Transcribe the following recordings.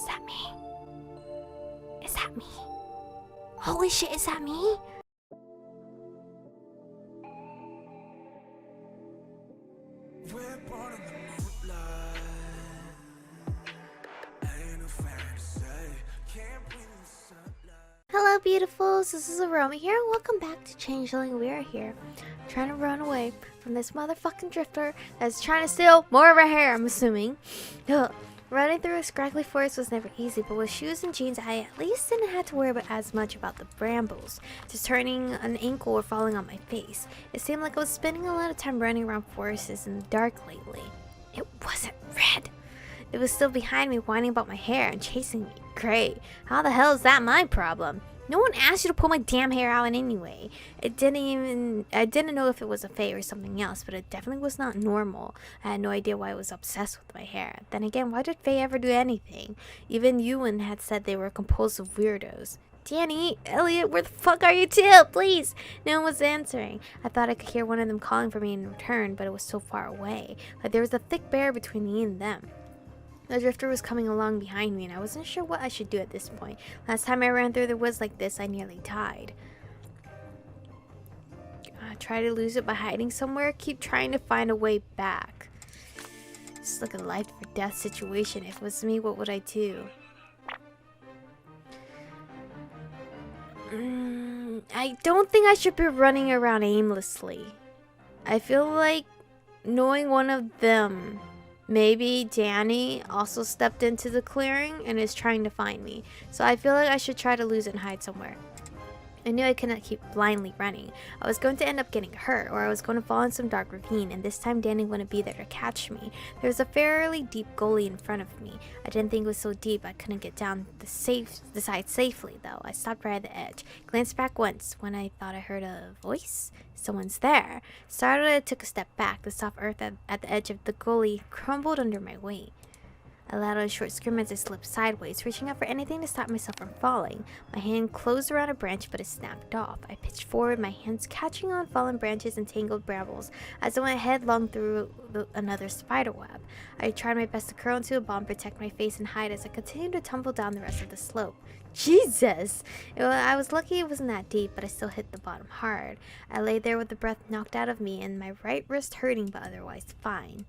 Is that me? Is that me? Holy shit, is that me? Hello beautifuls, this is Aromie here. Welcome back to Changeling. We are here trying to run away from this motherfucking drifter that's trying to steal more of our hair, I'm assuming. Ugh. Running through a scraggly forest was never easy, but with shoes and jeans I at least didn't have to worry about as much about the brambles, just turning an ankle or falling on my face. It seemed like I was spending a lot of time running around forests in the dark lately. It wasn't red. It was still behind me, whining about my hair and chasing me. Great. How the hell is that my problem? No one asked you to pull my damn hair out anyway. I didn't know if it was a fate or something else, but it definitely was not normal. I had no idea why I was obsessed with my hair. Then again, why did Faye ever do anything? Even Ewan had said they were compulsive weirdos. Danny, Elliot, where the fuck are you two? Please! No one was answering. I thought I could hear one of them calling for me in return, but it was so far away. Like there was a thick barrier between me and them. The drifter was coming along behind me, and I wasn't sure what I should do at this point. Last time I ran through the woods like this, I nearly died. Try to lose it by hiding somewhere? Keep trying to find a way back. It's like a life or death situation. If it was me, what would I do? I don't think I should be running around aimlessly. I feel like knowing one of them, maybe Danny, also stepped into the clearing and is trying to find me. So I feel like I should try to lose it and hide somewhere. I knew I could not keep blindly running. I was going to end up getting hurt, or I was going to fall in some dark ravine, and this time Danny wouldn't be there to catch me. There was a fairly deep gully in front of me. I didn't think it was so deep I couldn't get down the side safely, though. I stopped right at the edge, glanced back once when I thought I heard a voice. Someone's there. Startled, I took a step back. The soft earth at the edge of the gully crumbled under my weight. I let out a short scream as I slipped sideways, reaching out for anything to stop myself from falling. My hand closed around a branch, but it snapped off. I pitched forward, my hands catching on fallen branches and tangled brambles as I went headlong through another spider web. I tried my best to curl into a ball and protect my face and hide as I continued to tumble down the rest of the slope. Jesus! I was lucky it wasn't that deep, but I still hit the bottom hard. I lay there with the breath knocked out of me and my right wrist hurting, but otherwise fine.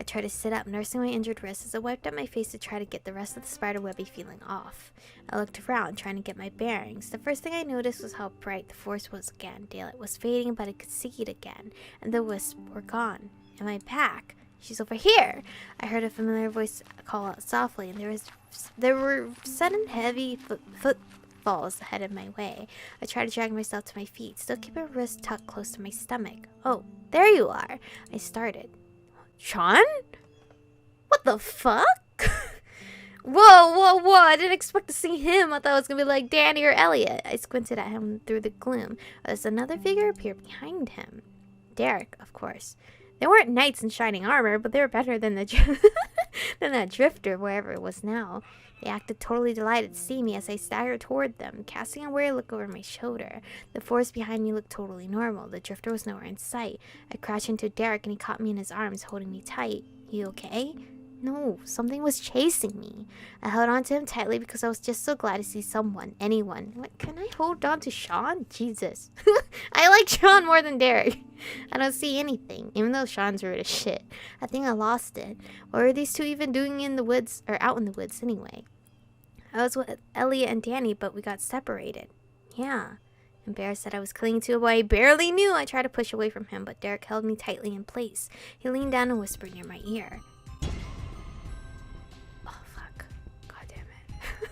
I tried to sit up, nursing my injured wrist as I wiped up my face to try to get the rest of the spiderwebby feeling off. I looked around, trying to get my bearings. The first thing I noticed was how bright the forest was again. Daylight was fading, but I could see it again, and the wisps were gone. And my pack, she's over here! I heard a familiar voice call out softly, and there were sudden heavy footfalls headed my way. I tried to drag myself to my feet, still keeping my wrist tucked close to my stomach. Oh, there you are! I started. Sean? What the fuck? Whoa, I didn't expect to see him. I thought it was gonna be like Danny or Elliot. I squinted at him through the gloom as another figure appeared behind him. Derek, of course. They weren't knights in shining armor, but they were better than than that drifter, wherever it was now. They acted totally delighted to see me as I staggered toward them, casting a wary look over my shoulder. The forest behind me looked totally normal. The drifter was nowhere in sight. I crashed into Derek and he caught me in his arms, holding me tight. You okay? No, something was chasing me. I held on to him tightly because I was just so glad to see someone, anyone. What, can I hold on to Sean? Jesus. I like Sean more than Derek. I don't see anything, even though Sean's rude as shit. I think I lost it. What were these two even doing in the woods, or out in the woods anyway? I was with Elliot and Danny, but we got separated. Yeah. Embarrassed that I was clinging to a boy I barely knew, I tried to push away from him, but Derek held me tightly in place. He leaned down and whispered near my ear. Oh, fuck. God damn it.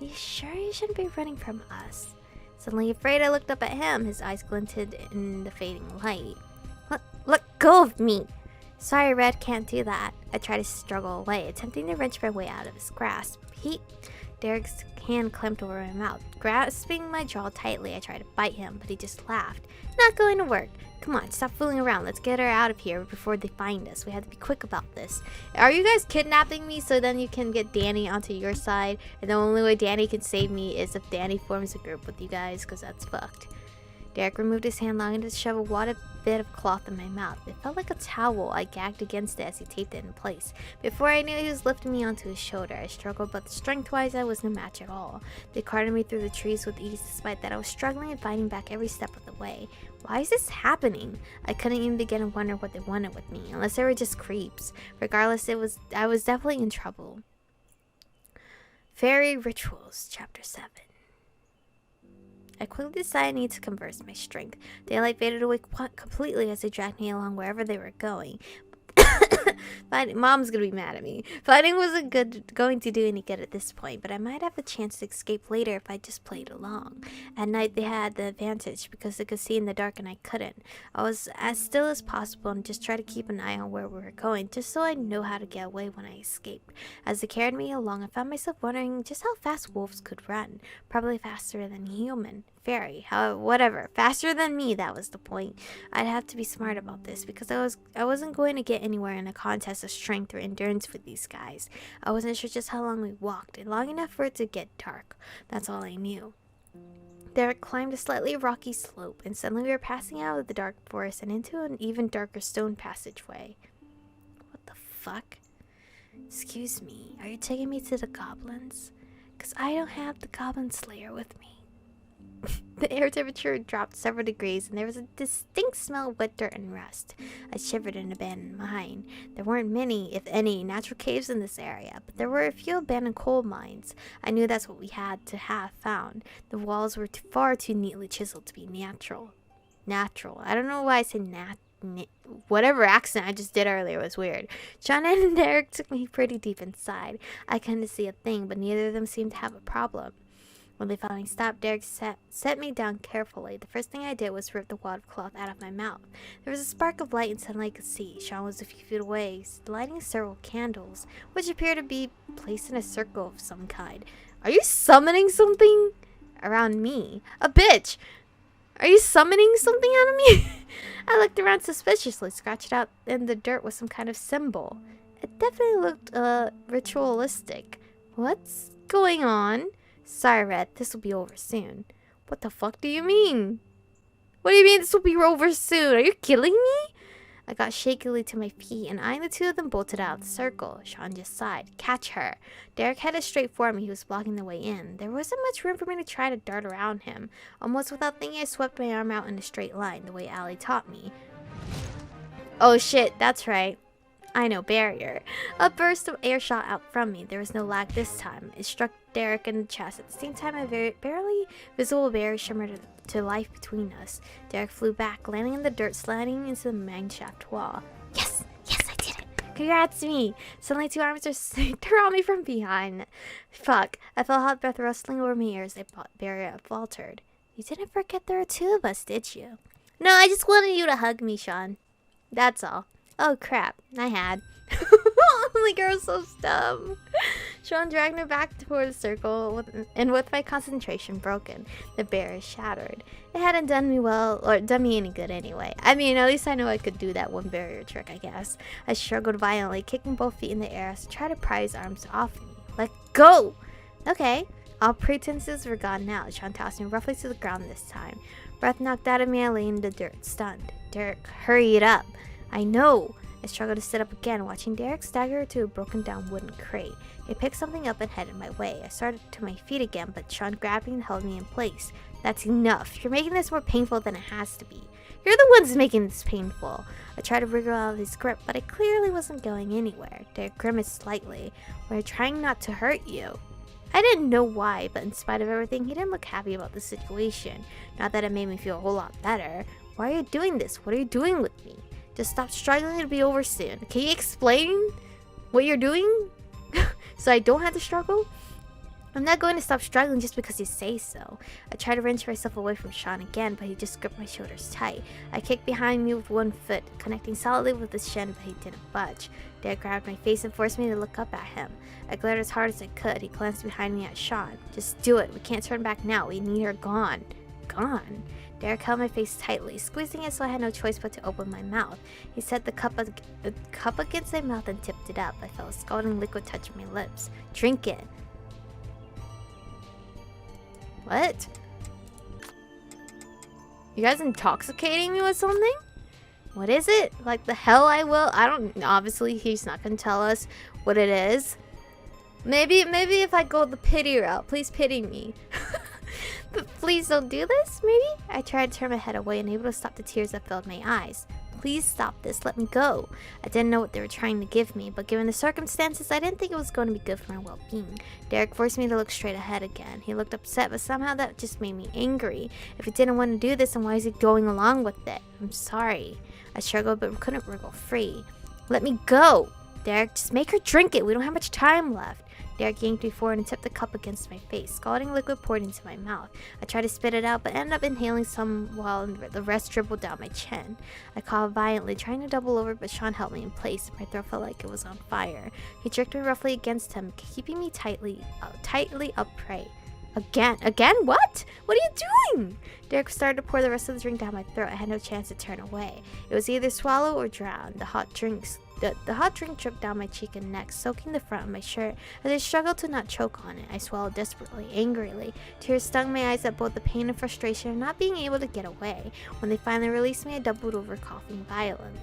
You sure you shouldn't be running from us? Suddenly afraid, I looked up at him. His eyes glinted in the fading light. Let go of me! Sorry, Red, can't do that. I tried to struggle away, attempting to wrench my way out of his grasp. Derek's hand clamped over my mouth. Grasping my jaw tightly, I tried to bite him, but he just laughed. Not going to work. Come on, stop fooling around. Let's get her out of here before they find us. We have to be quick about this. Are you guys kidnapping me so then you can get Danny onto your side? And the only way Danny can save me is if Danny forms a group with you guys, because that's fucked. Derek removed his hand long enough to shove a wadded bit of cloth in my mouth. It felt like a towel. I gagged against it as he taped it in place. Before I knew, he was lifting me onto his shoulder. I struggled, but strength-wise, I was no match at all. They carted me through the trees with ease, despite that I was struggling and fighting back every step of the way. Why is this happening? I couldn't even begin to wonder what they wanted with me, unless they were just creeps. Regardless, I was definitely in trouble. Fairy Rituals, Chapter 7. I quickly decided I needed to conserve my strength. Daylight faded away completely as they dragged me along wherever they were going. Mom's gonna be mad at me. Fighting wasn't going to do any good at this point, but I might have a chance to escape later if I just played along. At night they had the advantage because they could see in the dark and I couldn't. I was as still as possible and just tried to keep an eye on where we were going, just so I'd know how to get away when I escaped. As they carried me along, I found myself wondering just how fast wolves could run. Probably faster than human. Fairy, whatever, faster than me, that was the point. I'd have to be smart about this because I wasn't going to get anywhere in a contest of strength or endurance with these guys. I wasn't sure just how long we walked, and long enough for it to get dark. That's all I knew. Derek climbed a slightly rocky slope, and suddenly we were passing out of the dark forest and into an even darker stone passageway. What the fuck? Excuse me, are you taking me to the goblins? 'Cause I don't have the goblin slayer with me. The air temperature dropped several degrees, and there was a distinct smell of wet dirt and rust. I shivered in an abandoned mine. There weren't many, if any, natural caves in this area, but there were a few abandoned coal mines. I knew that's what we had to have found. The walls were far too neatly chiseled to be natural. I don't know why I said whatever accent I just did earlier was weird. Sean and Derek took me pretty deep inside. I couldn't see a thing, but neither of them seemed to have a problem. When they finally stopped, Derek set me down carefully. The first thing I did was rip the wad of cloth out of my mouth. There was a spark of light and suddenly I could see. Sean was a few feet away, lighting several candles, which appeared to be placed in a circle of some kind. Are you summoning something around me? A bitch! Are you summoning something out of me? I looked around suspiciously, scratched out in the dirt with some kind of symbol. It definitely looked, ritualistic. What's going on? Sorry, Red, this will be over soon. What the fuck do you mean? What do you mean this will be over soon? Are you killing me? I got shakily to my feet, and eyeing the two of them bolted out of the circle. Sean just sighed. Catch her. Derek headed straight for me. He was blocking the way in. There wasn't much room for me to try to dart around him. Almost without thinking, I swept my arm out in a straight line, the way Allie taught me. Oh shit, that's right. I know, barrier. A burst of air shot out from me. There was no lag this time. It struck Derek in the chest. At the same time, a barely visible barrier shimmered to life between us. Derek flew back, landing in the dirt, sliding into the mineshaft wall. Yes, I did it. Congrats to me. Suddenly, two arms are snaked around me from behind. Fuck. I felt hot breath rustling over my ears. The barrier faltered. You didn't forget there were two of us, did you? No, I just wanted you to hug me, Sean. That's all. Oh crap, I had. The girl's so dumb. Sean dragged me back toward the circle, with my concentration broken, the barrier shattered. It hadn't done me any good anyway. I mean, at least I know I could do that one barrier trick, I guess. I struggled violently, kicking both feet in the air as I tried to pry his arms off me. Let go! Okay. All pretenses were gone now. Sean tossed me roughly to the ground this time. Breath knocked out of me, I lay in the dirt, stunned. Derek, hurry it up. I know. I struggled to sit up again, watching Derek stagger to a broken down wooden crate. He picked something up and headed my way. I started to my feet again, but Sean grabbed me and held me in place. That's enough. You're making this more painful than it has to be. You're the ones making this painful. I tried to wriggle out of his grip, but I clearly wasn't going anywhere. Derek grimaced slightly. We're trying not to hurt you. I didn't know why, but in spite of everything, he didn't look happy about the situation. Not that it made me feel a whole lot better. Why are you doing this? What are you doing with me? Just stop struggling, it'll be over soon. Can you explain what you're doing so I don't have to struggle? I'm not going to stop struggling just because you say so. I tried to wrench myself away from Sean again, but he just gripped my shoulders tight. I kicked behind me with one foot, connecting solidly with his shin, but he didn't budge. Derek grabbed my face and forced me to look up at him. I glared as hard as I could. He glanced behind me at Sean. Just do it. We can't turn back now. We need her gone. Gone? Derek held my face tightly, squeezing it so I had no choice but to open my mouth. He set the cup against my mouth and tipped it up. I felt a scalding liquid touch my lips. Drink it. What? You guys intoxicating me with something? What is it? Like the hell I will? I don't... Obviously, he's not gonna tell us what it is. Maybe if I go the pity route. Please pity me. But please don't do this, maybe? I tried to turn my head away, unable to stop the tears that filled my eyes. Please stop this. Let me go. I didn't know what they were trying to give me, but given the circumstances, I didn't think it was going to be good for my well-being. Derek forced me to look straight ahead again. He looked upset, but somehow that just made me angry. If he didn't want to do this, then why is he going along with it? I'm sorry. I struggled, but couldn't wriggle free. Let me go. Derek, just make her drink it. We don't have much time left. Derek yanked me forward and tipped the cup against my face. Scalding liquid poured into my mouth. I tried to spit it out, but ended up inhaling some while the rest dribbled down my chin. I coughed violently, trying to double over, but Sean held me in place. My throat felt like it was on fire. He jerked me roughly against him, keeping me tightly upright. Again? What? What are you doing? Derek started to pour the rest of the drink down my throat. I had no chance to turn away. It was either swallow or drown. The hot drink dripped down my cheek and neck, soaking the front of my shirt. As I struggled to not choke on it, I swallowed desperately, angrily. Tears stung my eyes at both the pain and frustration of not being able to get away. When they finally released me, I doubled over, coughing violently.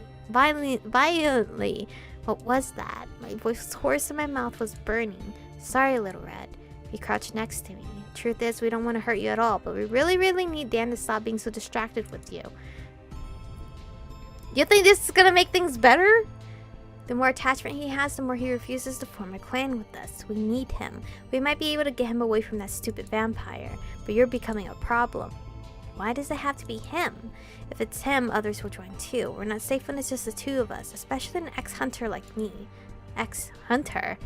What was that? My voice was hoarse and my mouth was burning. Sorry, Little Red. He crouched next to me. Truth is, we don't want to hurt you at all, but we really need Dan to stop being so distracted with you. You think this is gonna make things better? The more attachment he has, the more he refuses to form a clan with us. We need him. We might be able to get him away from that stupid vampire, but you're becoming a problem. Why does it have to be him? If it's him, others will join too. We're not safe when it's just the two of us, especially an ex-hunter like me. Ex-hunter?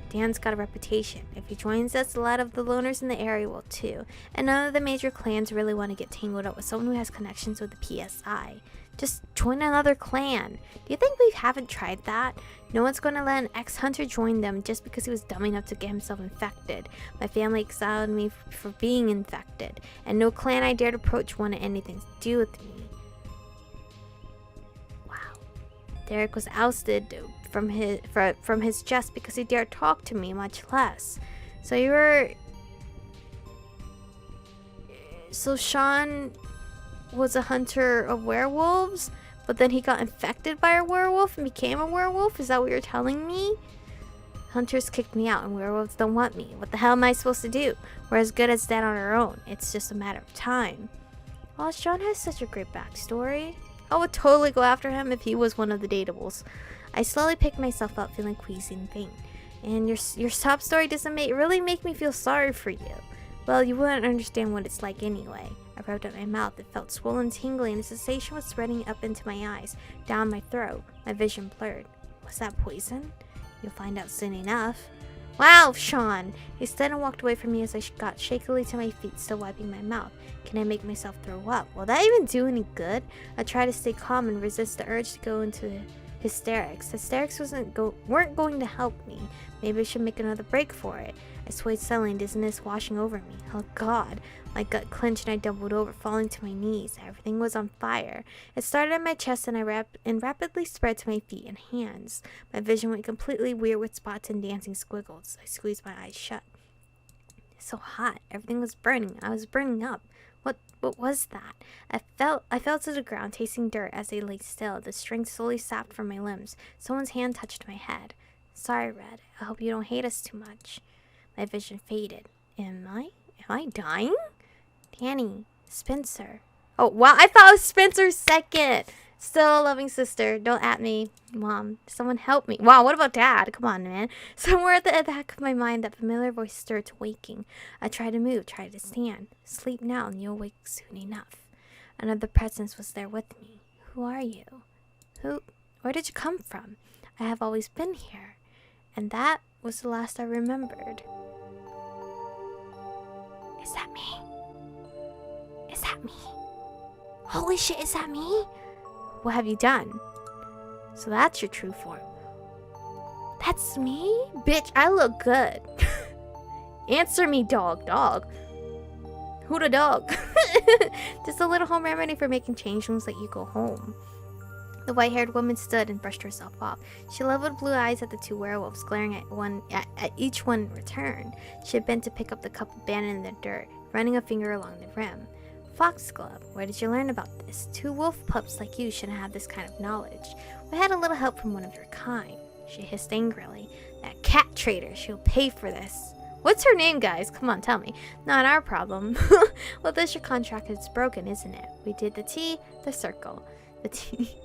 Dan's got a reputation. If he joins us, a lot of the loners in the area will too. And none of the major clans really want to get tangled up with someone who has connections with the PSI. Just join another clan. Do you think we haven't tried that? No one's going to let an ex-hunter join them just because he was dumb enough to get himself infected. My family exiled me for being infected, and no clan I dared approach wanted anything to do with me. Wow. Derek was ousted from his chest because he dared talk to me, much less. So Sean was a hunter of werewolves, but then he got infected by a werewolf and became a werewolf? Is that what you're telling me? Hunters kicked me out and werewolves don't want me. What the hell am I supposed to do? We're as good as dead on our own. It's just a matter of time. Well, Sean has such a great backstory. I would totally go after him if he was one of the dateables. I slowly picked myself up, feeling queasy and faint. And your sob story doesn't really make me feel sorry for you. Well, you wouldn't understand what it's like anyway. I rubbed at my mouth. It felt swollen, tingling, and the sensation was spreading up into my eyes, down my throat. My vision blurred. Was that poison? You'll find out soon enough. Wow, Sean! He stood and walked away from me as I got shakily to my feet, still wiping my mouth. Can I make myself throw up? Will that even do any good? I tried to stay calm and resist the urge to go into hysterics. Hysterics weren't going to help me. Maybe I should make another break for it. I swayed suddenly, dizziness washing over me. Oh God. My gut clenched and I doubled over, falling to my knees. Everything was on fire. It started at my chest and rapidly spread to my feet and hands. My vision went completely weird with spots and dancing squiggles. I squeezed my eyes shut. It's so hot. Everything was burning. I was burning up. What was that? I fell to the ground, tasting dirt as I lay still. The strength slowly sapped from my limbs. Someone's hand touched my head. Sorry, Red. I hope you don't hate us too much. My vision faded. Am I dying? Danny. Spencer. Oh, wow. I thought it was Spencer's second. Still a loving sister. Don't at me. Mom, someone help me. Wow, what about Dad? Come on, man. Somewhere at the back of my mind, that familiar voice stirred to waking. I tried to move, tried to stand. Sleep now and you'll wake soon enough. Another presence was there with me. Who are you? Where did you come from? I have always been here. And that was the last I remembered. Is that me? Is that me? Holy shit, is that me? What have you done? So that's your true form. That's me? Bitch, I look good. Answer me, dog. Who the dog? Just a little home remedy for making changelings let you go home. The white-haired woman stood and brushed herself off. She leveled blue eyes at the two werewolves, glaring at each one in return. She had bent to pick up the cup abandoned in the dirt, running a finger along the rim. Foxglove, where did you learn about this? 2 wolf pups like you shouldn't have this kind of knowledge. We had a little help from one of your kind. She hissed angrily. That cat traitor, she'll pay for this. What's her name, guys? Come on, tell me. Not our problem. Well, this your contract is broken, isn't it? We did the T, the circle. The T.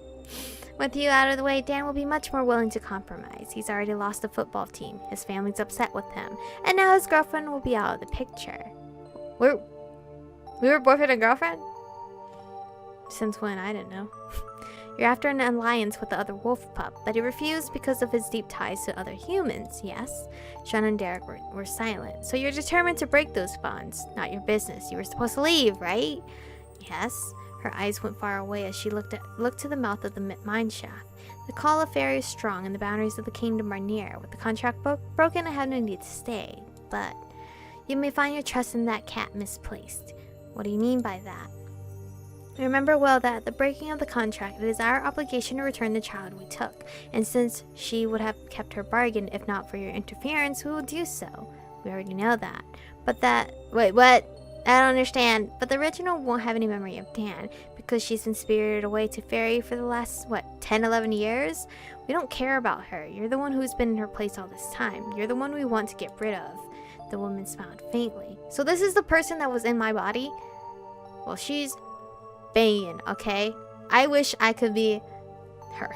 With you out of the way, Dan will be much more willing to compromise. He's already lost the football team. His family's upset with him. And now his girlfriend will be out of the picture. We were boyfriend and girlfriend? Since when? I didn't know. You're after an alliance with the other wolf pup, but he refused because of his deep ties to other humans, yes? Sean and Derek were silent. So you're determined to break those bonds. Not your business. You were supposed to leave, right? Yes. Her eyes went far away as she looked to the mouth of the mine shaft. The call of fairy is strong and the boundaries of the kingdom are near. With the contract broken, I have no need to stay. But you may find your trust in that cat misplaced. What do you mean by that? Remember well that at the breaking of the contract, it is our obligation to return the child we took. And since she would have kept her bargain if not for your interference, we will do so. We already know that. But that... Wait, what? I don't understand. But the original won't have any memory of Dan because she's been spirited away to fairy for the last, 10, 11 years? We don't care about her. You're the one who's been in her place all this time. You're the one we want to get rid of. The woman smiled faintly. So this is the person that was in my body? Well, she's banging, okay? I wish I could be her.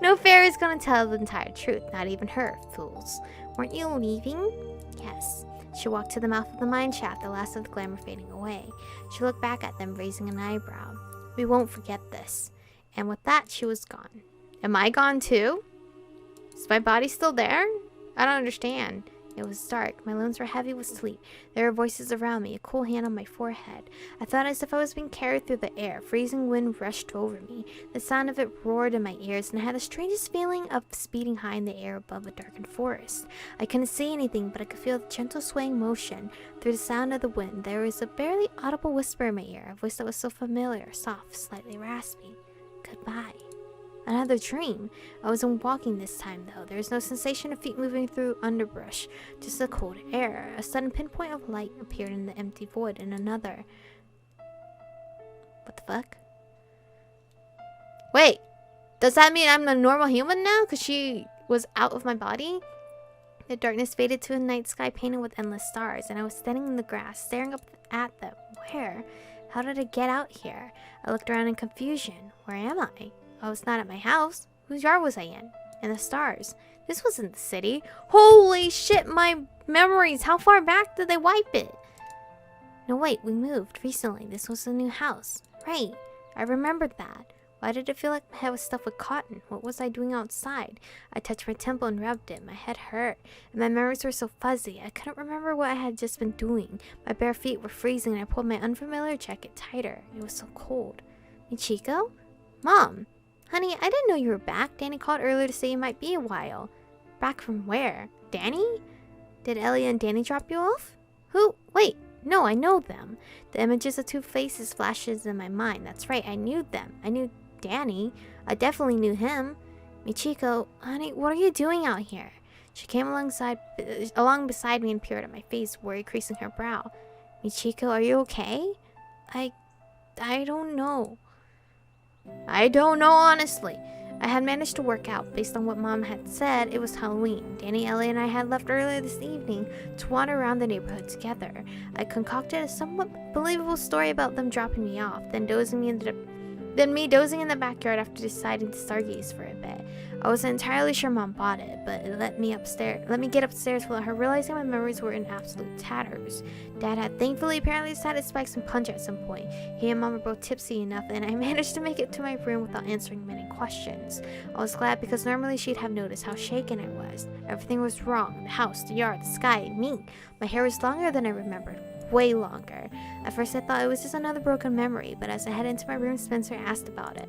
No fairy's gonna tell the entire truth, not even her, fools. Weren't you leaving? Yes. She walked to the mouth of the mine shaft, the last of the glamour fading away. She looked back at them, raising an eyebrow. We won't forget this. And with that, she was gone. Am I gone too? Is my body still there? I don't understand. It was dark. My limbs were heavy with sleep. There were voices around me, a cool hand on my forehead. I felt as if I was being carried through the air. Freezing wind rushed over me. The sound of it roared in my ears, and I had the strangest feeling of speeding high in the air above a darkened forest. I couldn't see anything, but I could feel the gentle swaying motion. Through the sound of the wind, there was a barely audible whisper in my ear, a voice that was so familiar, soft, slightly raspy. Goodbye. Another dream. I wasn't walking this time, though. There was no sensation of feet moving through underbrush, just the cold air. A sudden pinpoint of light appeared in the empty void, and another. What the fuck? Wait, does that mean I'm a normal human now? Because she was out of my body? The darkness faded to a night sky painted with endless stars, and I was standing in the grass, staring up at them. Where? How did I get out here? I looked around in confusion. Where am I? I was not at my house. Whose yard was I in? And the stars. This wasn't the city. Holy shit, my memories. How far back did they wipe it? No, wait, we moved recently. This was a new house. Right, I remembered that. Why did it feel like my head was stuffed with cotton? What was I doing outside? I touched my temple and rubbed it. My head hurt, and my memories were so fuzzy. I couldn't remember what I had just been doing. My bare feet were freezing, and I pulled my unfamiliar jacket tighter. It was so cold. Michiko? Mom? Honey, I didn't know you were back. Danny called earlier to say you might be a while. Back from where? Danny? Did Ellie and Danny drop you off? Who? Wait, no, I know them. The images of 2 faces flashes in my mind. That's right, I knew them. I knew Danny. I definitely knew him. Michiko, honey, what are you doing out here? She came along beside me and peered at my face, worry creasing her brow. Michiko, are you okay? I don't know. I don't know, honestly. I had managed to work out. Based on what Mom had said, it was Halloween. Danny, Ellie, and I had left earlier this evening to wander around the neighborhood together. I concocted a somewhat believable story about them dropping me off, then me dozing in the backyard after deciding to stargaze for a bit. I wasn't entirely sure Mom bought it, but it let me get upstairs without her realizing my memories were in absolute tatters. Dad had thankfully apparently decided to spike some punch at some point. He and Mom were both tipsy enough, and I managed to make it to my room without answering many questions. I was glad because normally she'd have noticed how shaken I was. Everything was wrong. The house, the yard, the sky, me. My hair was longer than I remembered. Way longer. At first I thought it was just another broken memory, but as I headed into my room, Spencer asked about it.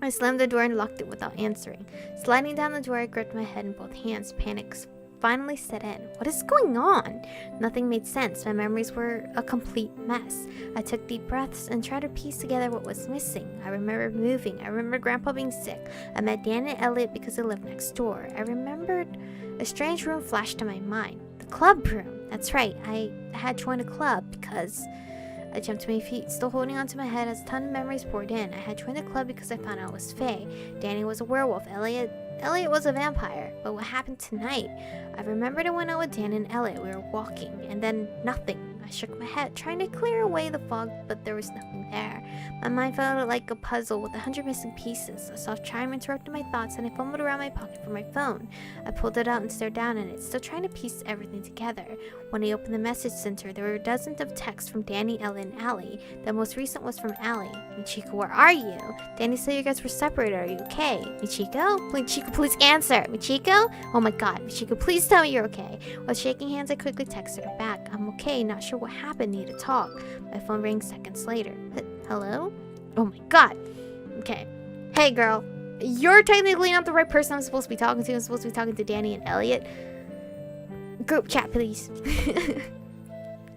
I slammed the door and locked it without answering. Sliding down the door, I gripped my head in both hands. Panic finally set in. What is going on? Nothing made sense. My memories were a complete mess. I took deep breaths and tried to piece together what was missing. I remembered moving. I remembered Grandpa being sick. I met Dan and Elliot because they lived next door. I remembered a strange room flashed to my mind. The club room. That's right. I had joined a club because I jumped to my feet, still holding onto my head as a ton of memories poured in. I had joined the club because I found out it was Faye. Danny was a werewolf. Elliot was a vampire. But what happened tonight? I remembered I went out with Dan and Elliot. We were walking, and then nothing. I shook my head, trying to clear away the fog, but there was nothing there. My mind felt like a puzzle with 100 missing pieces. A soft chime interrupted my thoughts, and I fumbled around my pocket for my phone. I pulled it out and stared down at it, still trying to piece everything together. When I opened the message center, there were dozens of texts from Danny, Elliot, and Allie. The most recent was from Allie. Michiko, where are you? Danny said you guys were separated. Are you okay? Michiko, please answer. Michiko? Oh my god, Michiko, please tell me you're okay. While shaking hands, I quickly texted her back. I'm okay, not sure what happened, need to talk. My phone rang seconds later. Hello? Oh my god. Okay. Hey girl, you're technically not the right person I'm supposed to be talking to. I'm supposed to be talking to Danny and Elliot. Group chat, please.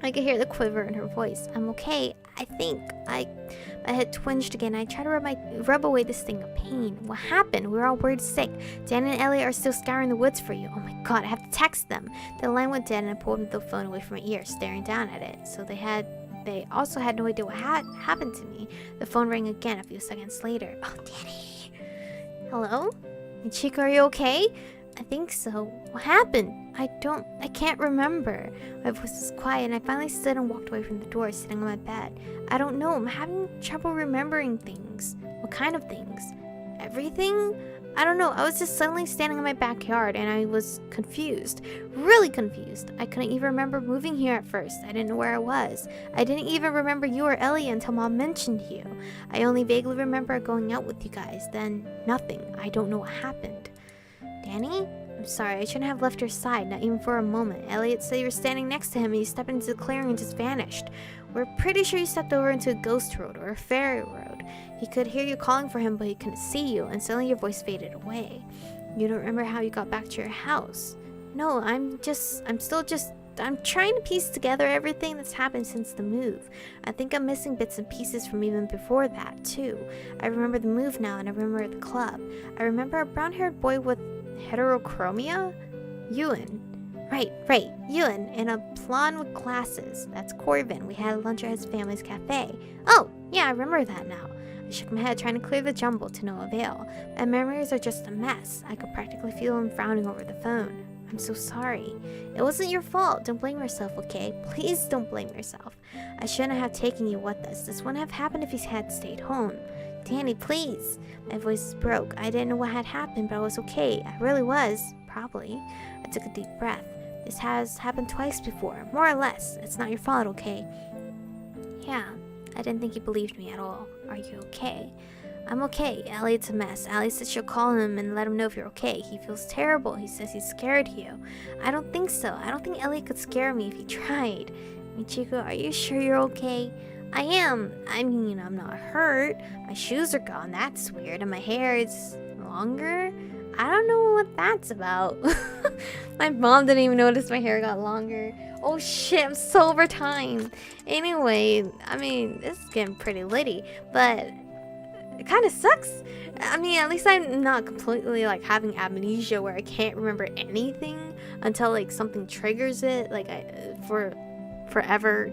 I could hear the quiver in her voice. I'm okay, I think. My head twinged again. I tried to rub away this thing of pain. What happened? We were all worried sick. Dan and Elliot are still scouring the woods for you. Oh my god, I have to text them. The line went dead and I pulled the phone away from my ear, staring down at it. So they also had no idea what happened to me. The phone rang again a few seconds later. Oh, Danny. Hello? Michiko, are you okay? I think so. What happened? I can't remember. My voice was quiet and I finally stood and walked away from the door, sitting on my bed. I don't know. I'm having trouble remembering things. What kind of things? Everything? I don't know. I was just suddenly standing in my backyard and I was confused. Really confused. I couldn't even remember moving here at first. I didn't know where I was. I didn't even remember you or Ellie until Mom mentioned you. I only vaguely remember going out with you guys. Then nothing. I don't know what happened. Danny? I'm sorry, I shouldn't have left your side, not even for a moment. Elliot said you were standing next to him and you stepped into the clearing and just vanished. We're pretty sure you stepped over into a ghost road or a fairy road. He could hear you calling for him, but he couldn't see you, and suddenly your voice faded away. You don't remember how you got back to your house? No, I'm trying to piece together everything that's happened since the move. I think I'm missing bits and pieces from even before that, too. I remember the move now, and I remember the club. I remember a brown-haired boy with heterochromia? Ewan. Right, Ewan, in a blonde with glasses. That's Corbin. We had lunch at his family's cafe. Oh, yeah, I remember that now. I shook my head, trying to clear the jumble to no avail. My memories are just a mess. I could practically feel him frowning over the phone. I'm so sorry. It wasn't your fault. Don't blame yourself, okay? Please don't blame yourself. I shouldn't have taken you with us. This wouldn't have happened if he had stayed home. Danny, please. My voice broke. I didn't know what had happened, but I was okay. I really was. Probably. I took a deep breath. This has happened twice before. More or less. It's not your fault, okay? Yeah. I didn't think you believed me at all. Are you okay? I'm okay. Elliot's a mess. Allie said she'll call him and let him know if you're okay. He feels terrible. He says he's scared of you. I don't think so. I don't think Elliot could scare me if he tried. Michiko, are you sure you're okay? I am. I mean, I'm not hurt. My shoes are gone. That's weird. And my hair is longer. I don't know what that's about. My mom didn't even notice my hair got longer. Oh shit, I'm so over time. Anyway, I mean, this is getting pretty litty, but it kind of sucks. I mean, at least I'm not completely like having amnesia where I can't remember anything until like something triggers it. Like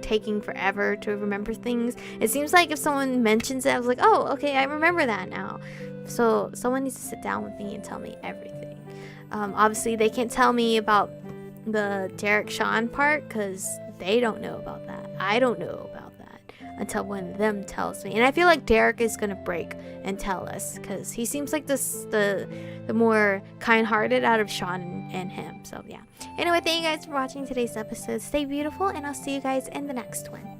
taking forever to remember things. It seems like if someone mentions it, I was like, oh, okay, I remember that now. So someone needs to sit down with me and tell me everything. Obviously, they can't tell me about the Derek Sean part because they don't know about that. I don't know about that until one of them tells me. And I feel like Derek is gonna break and tell us because he seems like the more kind-hearted out of Sean and him. So yeah. Anyway, thank you guys for watching today's episode. Stay beautiful, and I'll see you guys in the next one.